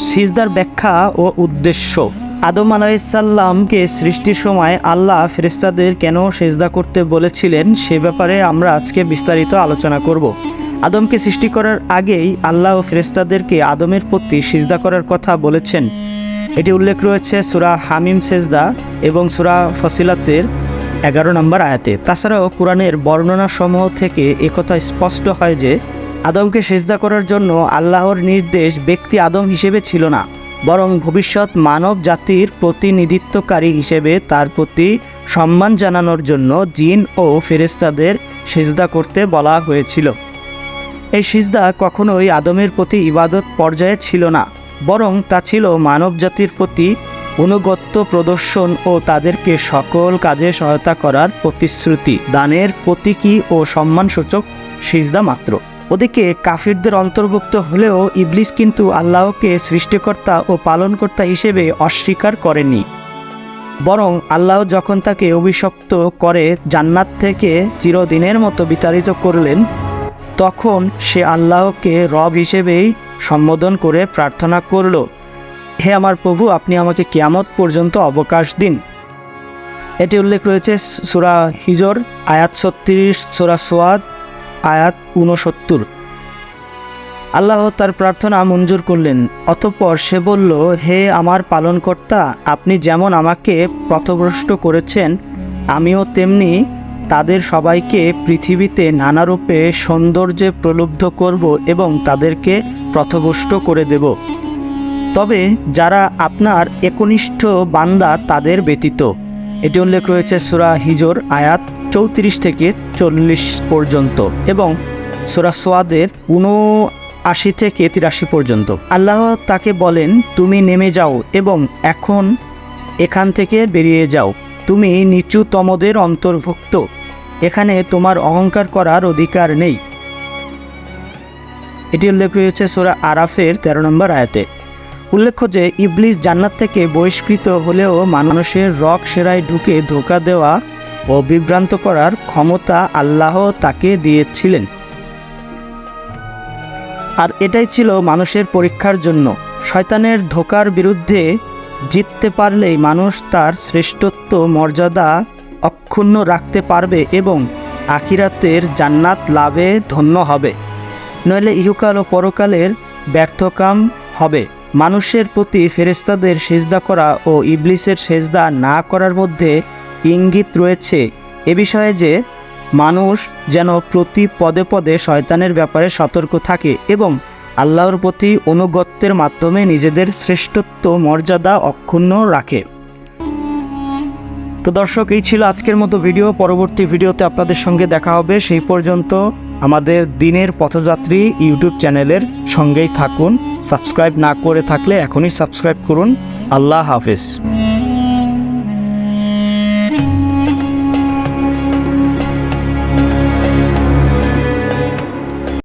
সিজদার ব্যাখ্যা ও উদ্দেশ্য। আদম আলাইহিসসালামকে সৃষ্টির সময় আল্লাহ ফেরেশতাদের কেন সিজদা করতে বলেছিলেন সে ব্যাপারে আমরা আজকে বিস্তারিত আলোচনা করব। আদমকে সৃষ্টি করার আগেই আল্লাহ ও ফেরেশতাদেরকে আদমের প্রতি সিজদা করার কথা বলেছেন। এটি উল্লেখ রয়েছে সূরা হামিম সেজদা এবং সূরা ফসিলাতের 11 নম্বর আয়াতে। তাছাড়াও কোরআনের বর্ণনাসমূহ থেকে একথা স্পষ্ট হয় যে আদমকে সিজদা করার জন্য আল্লাহর নির্দেশ ব্যক্তি আদম হিসেবে ছিল না, বরং ভবিষ্যৎ মানব জাতির প্রতিনিধিত্বকারী হিসেবে তার প্রতি সম্মান জানানোর জন্য জিন ও ফেরেশতাদের সিজদা করতে বলা হয়েছিল। এই সিজদা কখনোই আদমের প্রতি ইবাদত পর্যায়ে ছিল না, বরং তা ছিল মানব জাতির প্রতি অনুগত্য প্রদর্শন ও তাদেরকে সকল কাজে সহায়তা করার প্রতিশ্রুতি দানের প্রতীকী ও সম্মানসূচক সিজদা মাত্র। ওদিকে কাফিরদের অন্তর্ভুক্ত হলেও ইবলিস কিন্তু আল্লাহকে সৃষ্টিকর্তা ও পালনকর্তা হিসেবে অস্বীকার করেনি, বরং আল্লাহ যখন তাকে অভিশপ্ত করে জান্নাত থেকে চিরদিনের মতো বিতাড়িত করলেন, তখন সে আল্লাহকে রব হিসেবেই সম্বোধন করে প্রার্থনা করল, হে আমার প্রভু, আপনি আমাকে কিয়ামত পর্যন্ত অবকাশ দিন। এটি উল্লেখ রয়েছে সূরা হিজর আয়াত 36, সূরা সোয়াদ আয়াত 69। আল্লাহ তার প্রার্থনা মঞ্জুর করলেন। অতঃপর সে বলল, হে আমার পালনকর্তা, আপনি যেমন আমাকে পথভ্রষ্ট করেছেন, আমিও তেমনি তাদের সবাইকে পৃথিবীতে নানারূপে সৌন্দর্যে প্রলুব্ধ করব এবং তাদেরকে পথভ্রষ্ট করে দেব, তবে যারা আপনার একনিষ্ঠ বান্দা তাদের ব্যতীত। এটি উল্লেখ রয়েছে সূরা হিজর আয়াত 34 থেকে 40 পর্যন্ত এবং সূরা সোয়াদের 79 থেকে 83 পর্যন্ত। আল্লাহ তাকে বলেন, তুমি নেমে যাও এবং এখান থেকে বেরিয়ে যাও, তুমি নিচুতমদের অন্তর্ভুক্ত, এখানে তোমার অহংকার করার অধিকার নেই। এটি উল্লেখ রয়েছে সূরা আরাফের 13 নম্বর আয়াতে। উল্লেখ্য যে ইবলিস জান্নাত থেকে বহিষ্কৃত হলেও মানুষের রক সেরায় ঢুকে ধোঁকা দেওয়া ও বিভ্রান্ত করার ক্ষমতা আল্লাহ তাকে দিয়েছিলেন, আর এটাই ছিল মানুষের পরীক্ষার জন্য। শয়তানের ধোঁকার বিরুদ্ধে জিততে পারলেই মানুষ তার শ্রেষ্ঠত্ব মর্যাদা অক্ষুণ্ণ রাখতে পারবে এবং আখিরাতের জান্নাত লাভে ধন্য হবে, নইলে ইহকাল ও পরকালের ব্যর্থকাম হবে। মানুষের প্রতি ফেরেশতাদের সিজদা করা ও ইবলিসের সিজদা না করার মধ্যে ইঙ্গিত রয়েছে এ বিষয়ে যে মানুষ যেন প্রতি পদে পদে শয়তানের ব্যাপারে সতর্ক থাকে এবং আল্লাহর প্রতি অনুগত্যের মাধ্যমে নিজেদের শ্রেষ্ঠত্ব মর্যাদা অক্ষুণ্ণ রাখে। তো দর্শক, এই ছিল আজকের মতো ভিডিও। পরবর্তী ভিডিওতে আপনাদের সঙ্গে দেখা হবে। সেই পর্যন্ত আমাদের দিনের পথযাত্রী ইউটিউব চ্যানেলের সঙ্গেই থাকুন। সাবস্ক্রাইব না করে থাকলে এখনই সাবস্ক্রাইব করুন। আল্লাহ হাফেজ।